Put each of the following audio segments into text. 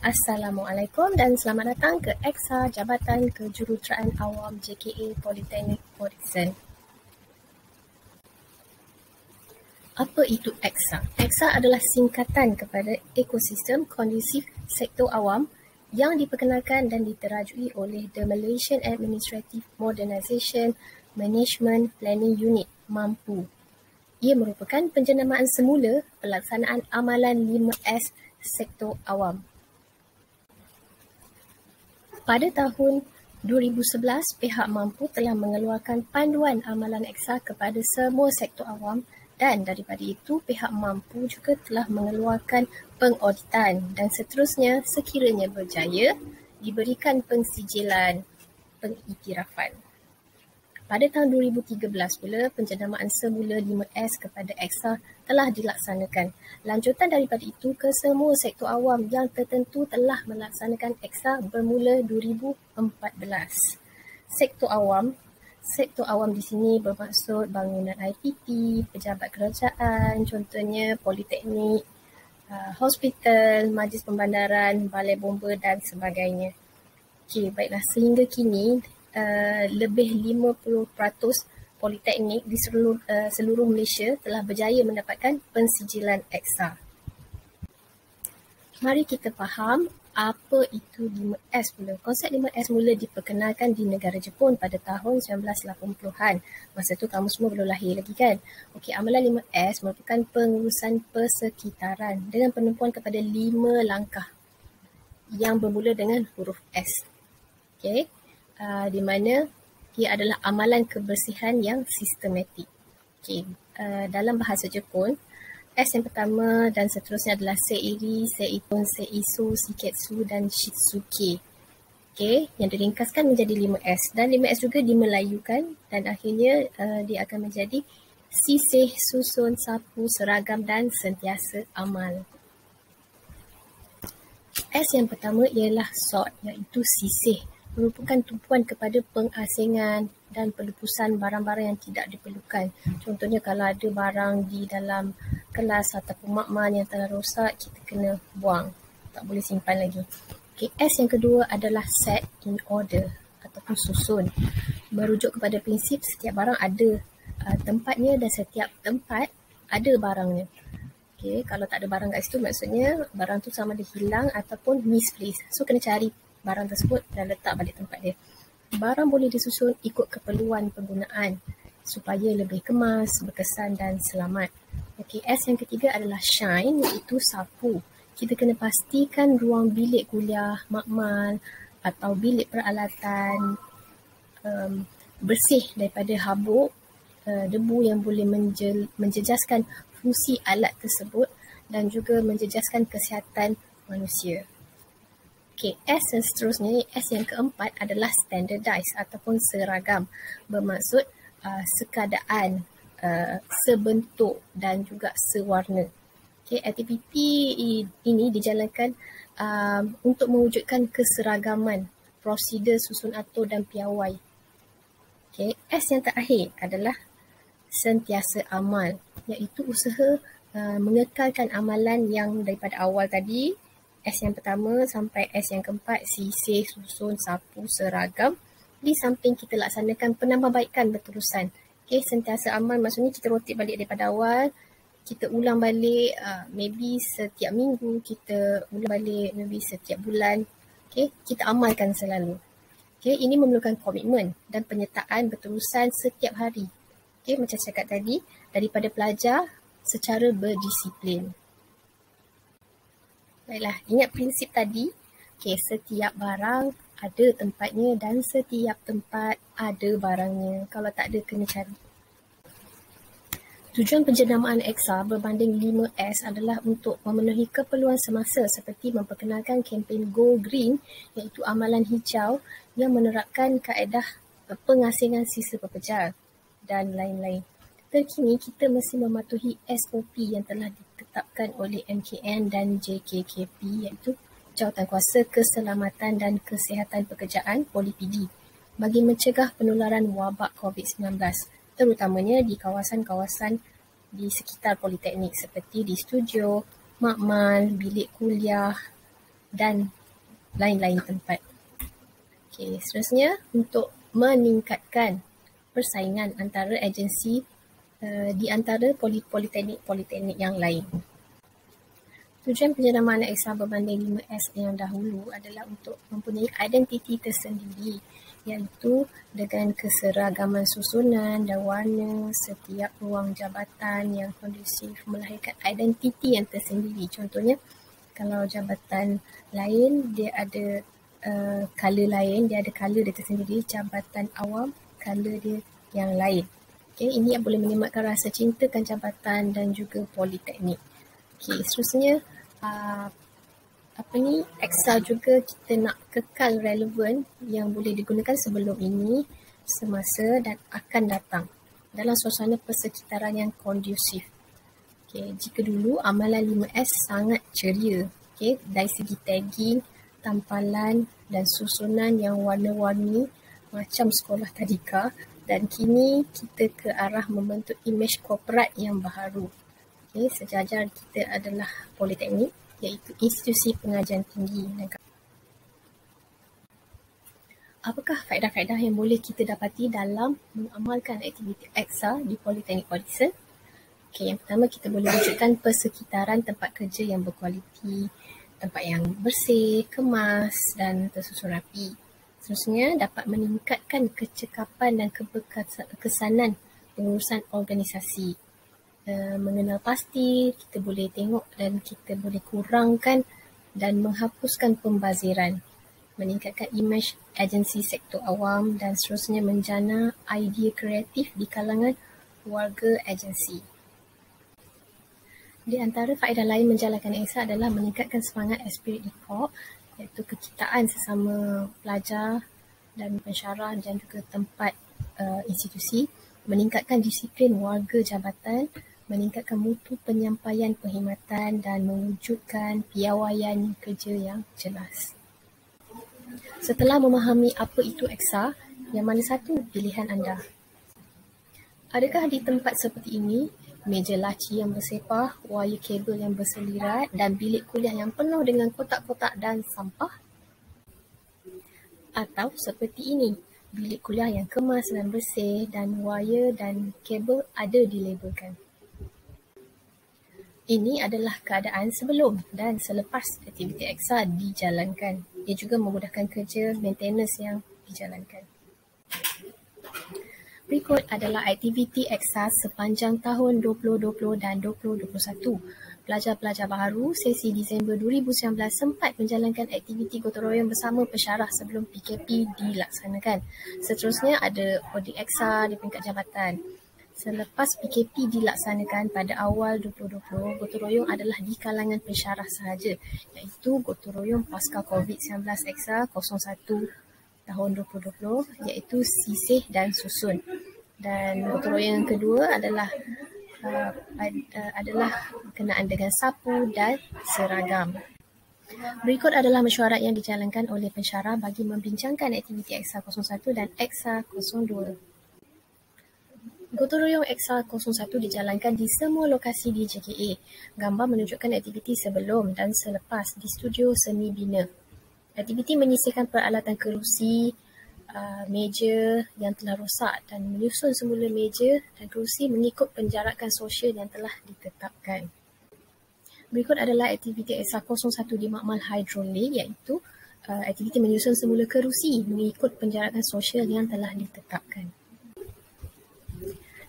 Assalamualaikum dan selamat datang ke EXA Jabatan Kejuruteraan Awam JKA Politeknik Odison. Apa itu EXA? EXA adalah singkatan kepada Ekosistem Kondusif Sektor Awam yang diperkenalkan dan diterajui oleh The Malaysian Administrative Modernisation Management Planning Unit (MAMPU). Ia merupakan penjenamaan semula pelaksanaan amalan 5S Sektor Awam. Pada tahun 2011, pihak MAMPU telah mengeluarkan panduan amalan EXA kepada semua sektor awam dan daripada itu pihak MAMPU juga telah mengeluarkan pengauditan dan seterusnya sekiranya berjaya diberikan pensijilan pengiktirafan. Pada tahun 2013 pula, penjenamaan semula 5S kepada EXA telah dilaksanakan. Lanjutan daripada itu ke semua sektor awam yang tertentu telah melaksanakan EXA bermula 2014. Sektor awam di sini bermaksud bangunan IPT, pejabat kerajaan, contohnya politeknik, hospital, majlis pembandaran, balai bomba dan sebagainya. Okey, baiklah, sehingga kini lebih 50% politeknik di seluruh Malaysia telah berjaya mendapatkan pensijilan EXA. Mari kita faham apa itu 5S pula. Konsep 5S mula diperkenalkan di negara Jepun pada tahun 1980-an. Masa tu kamu semua belum lahir lagi kan? Okey, amalan 5S merupakan pengurusan persekitaran dengan penumpuan kepada 5 langkah yang bermula dengan huruf S. Okey, di mana ia adalah amalan kebersihan yang sistematik. Okey, dalam bahasa Jepun, S yang pertama dan seterusnya adalah seiri, seiton, seiso, shiketsu dan shitsuke. Okey, yang diringkaskan menjadi 5S dan 5S juga dimelayukan dan akhirnya dia akan menjadi sisih, susun, sapu, seragam dan sentiasa amal. S yang pertama ialah sort, iaitu sisih, merupakan tumpuan kepada pengasingan dan pelupusan barang-barang yang tidak diperlukan. Contohnya kalau ada barang di dalam kelas ataupun makmal yang telah rosak, kita kena buang. Tak boleh simpan lagi. Okay, S yang kedua adalah set in order ataupun susun. Merujuk kepada prinsip setiap barang ada tempatnya dan setiap tempat ada barangnya. Okay, kalau tak ada barang kat situ maksudnya barang tu sama ada hilang ataupun misplaced. So kena cari barang tersebut dan letak balik tempat dia. Barang boleh disusun ikut keperluan penggunaan supaya lebih kemas, berkesan dan selamat. Okey, S yang ketiga adalah shine, iaitu sapu. Kita kena pastikan ruang bilik kuliah, makmal atau bilik peralatan bersih daripada habuk, debu yang boleh menjejaskan fungsi alat tersebut dan juga menjejaskan kesihatan manusia. Okey, S dan seterusnya, S yang keempat adalah standardized ataupun seragam. Bermaksud sekadaan, sebentuk dan juga sewarna. Okey, aktiviti ini dijalankan untuk mewujudkan keseragaman prosedur susun atur dan piawai. Okey, S yang terakhir adalah sentiasa amal, iaitu usaha mengekalkan amalan yang daripada awal tadi, S yang pertama sampai S yang keempat, sisih, susun, sapu, seragam. Di samping kita laksanakan penambahbaikan berterusan. Okay, sentiasa amal maksudnya kita rotate balik daripada awal, kita ulang balik maybe setiap minggu, kita ulang balik maybe setiap bulan. Okay, kita amalkan selalu. Okay, ini memerlukan komitmen dan penyertaan berterusan setiap hari. Okay, macam cakap tadi, daripada pelajar secara berdisiplin. Baiklah, ingat prinsip tadi. Okey, setiap barang ada tempatnya dan setiap tempat ada barangnya. Kalau tak ada, kena cari. Tujuan penjenamaan EXA berbanding 5S adalah untuk memenuhi keperluan semasa seperti memperkenalkan kempen Go Green, iaitu amalan hijau yang menerapkan kaedah pengasingan sisa pepejar dan lain-lain. Terkini kita mesti mematuhi SOP yang telah ditetapkan oleh MKN dan JKKP, iaitu Jawatankuasa Keselamatan dan Kesihatan Pekerjaan (POLI-PD) bagi mencegah penularan wabak COVID-19, terutamanya di kawasan-kawasan di sekitar politeknik seperti di studio, makmal, bilik kuliah, dan lain-lain tempat. Okey, seterusnya untuk meningkatkan persaingan antara agensi di antara politeknik yang lain. Tujuan penjenamaan EXA berbanding 5S yang dahulu adalah untuk mempunyai identiti tersendiri, iaitu dengan keseragaman susunan dan warna setiap ruang jabatan yang kondusif melahirkan identiti yang tersendiri. Contohnya, kalau jabatan lain dia ada color lain, dia ada color dia tersendiri. Jabatan awam, color dia yang lain. Okay, ini yang boleh menyematkan rasa cintakan jabatan dan juga politeknik. Okay, seterusnya EXA juga kita nak kekal relevan yang boleh digunakan sebelum ini, semasa dan akan datang dalam suasana persekitaran yang kondusif. Okay, jika dulu amalan 5S sangat ceria, okay, dari segi tagging, tampalan dan susunan yang warna-warni macam sekolah tadika, dan kini kita ke arah membentuk imej korporat yang baharu. Okay, sejajar kita adalah politeknik, iaitu institusi pengajian tinggi negara. Apakah faedah-faedah yang boleh kita dapati dalam mengamalkan aktiviti EXA di Politeknik Odison? Okay, yang pertama, kita boleh wujudkan persekitaran tempat kerja yang berkualiti, tempat yang bersih, kemas dan tersusun rapi. Seterusnya, dapat meningkatkan kecekapan dan kekesanan pengurusan organisasi. Mengenal pasti, kita boleh tengok dan kita boleh kurangkan dan menghapuskan pembaziran, meningkatkan imej agensi sektor awam dan seterusnya menjana idea kreatif di kalangan warga agensi. Di antara faedah lain menjalankan EXA adalah meningkatkan semangat esprit de corps, iaitu kekitaan sesama pelajar dan pensyarah dan juga tempat institusi, meningkatkan disiplin warga jabatan, meningkatkan mutu penyampaian perkhidmatan dan mewujudkan piawaian kerja yang jelas. Setelah memahami apa itu EXA, yang mana satu pilihan anda? Adakah di tempat seperti ini, meja laci yang bersepah, wire kabel yang berselirat dan bilik kuliah yang penuh dengan kotak-kotak dan sampah? Atau seperti ini, bilik kuliah yang kemas dan bersih dan wire dan kabel ada dilabelkan? Ini adalah keadaan sebelum dan selepas aktiviti EXA dijalankan. Ia juga memudahkan kerja maintenance yang dijalankan. Berikut adalah aktiviti EXA sepanjang tahun 2020 dan 2021. Pelajar-pelajar baharu sesi Disember 2019 sempat menjalankan aktiviti gotong royong bersama pensyarah sebelum PKP dilaksanakan. Seterusnya ada audit EXA di peringkat jabatan. Selepas PKP dilaksanakan pada awal 2020, gotong royong adalah di kalangan pensyarah sahaja, iaitu gotong royong pasca COVID-19 EXA 01 tahun 2020, iaitu sisih dan susun. Dan gotong royong yang kedua adalah berkenaan dengan sapu dan seragam. Berikut adalah mesyuarat yang dijalankan oleh pensyarah bagi membincangkan aktiviti EXA 01 dan EXA 02. Gotong royong EXA 01 dijalankan di semua lokasi di JKA. Gambar menunjukkan aktiviti sebelum dan selepas di studio seni bina. Aktiviti menyisihkan peralatan kerusi, meja yang telah rosak dan menyusun semula meja dan kerusi mengikut penjarakan sosial yang telah ditetapkan. Berikut adalah aktiviti EXA 01 di makmal hidrolik, iaitu aktiviti menyusun semula kerusi mengikut penjarakan sosial yang telah ditetapkan.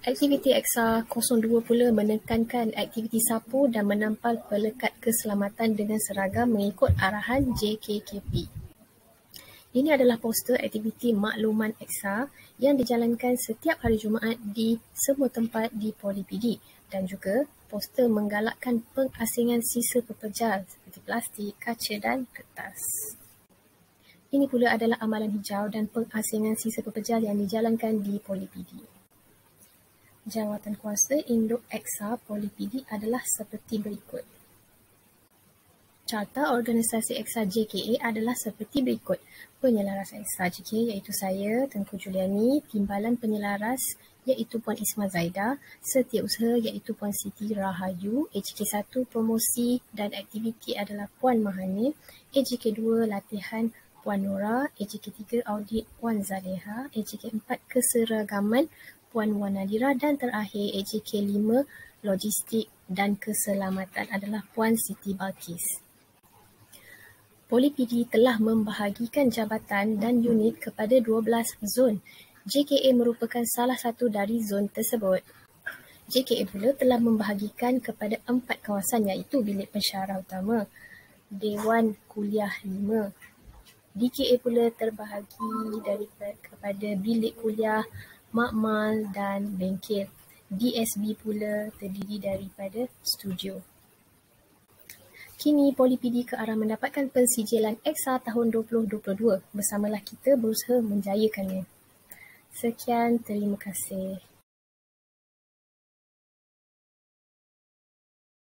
Aktiviti EXA 02 pula menekankan aktiviti sapu dan menampal pelekat keselamatan dengan seragam mengikut arahan JKKP. Ini adalah poster aktiviti makluman EXA yang dijalankan setiap hari Jumaat di semua tempat di PoliPD dan juga poster menggalakkan pengasingan sisa pepejal seperti plastik, kaca dan kertas. Ini pula adalah amalan hijau dan pengasingan sisa pepejal yang dijalankan di PoliPD. Jawatan kuasa induk EXA PoliPD adalah seperti berikut. Carta Organisasi Eksa JKA adalah seperti berikut. Penyelaras Eksa JKA iaitu saya, Tengku Juliani, Timbalan Penyelaras iaitu Puan Isma Zaida, Setiausaha iaitu Puan Siti Rahayu, AJK 1 Promosi dan Aktiviti adalah Puan Mahani, AJK 2 Latihan Puan Nora, AJK 3 Audit Puan Zaleha, AJK 4 Keseragaman Puan Wan Nadira dan terakhir AJK 5 Logistik dan Keselamatan adalah Puan Siti Balkis. POLIPD telah membahagikan jabatan dan unit kepada 12 zon. JKA merupakan salah satu dari zon tersebut. JKA pula telah membahagikan kepada 4 kawasan iaitu Bilik Pensyarah Utama, Dewan Kuliah 5. DKA pula terbahagi kepada Bilik Kuliah, Makmal dan Bengkel. DSB pula terdiri daripada studio. Kini POLIPD ke arah mendapatkan pensijilan Eksa tahun 2022. Bersamalah kita berusaha menjayakannya. Sekian, terima kasih.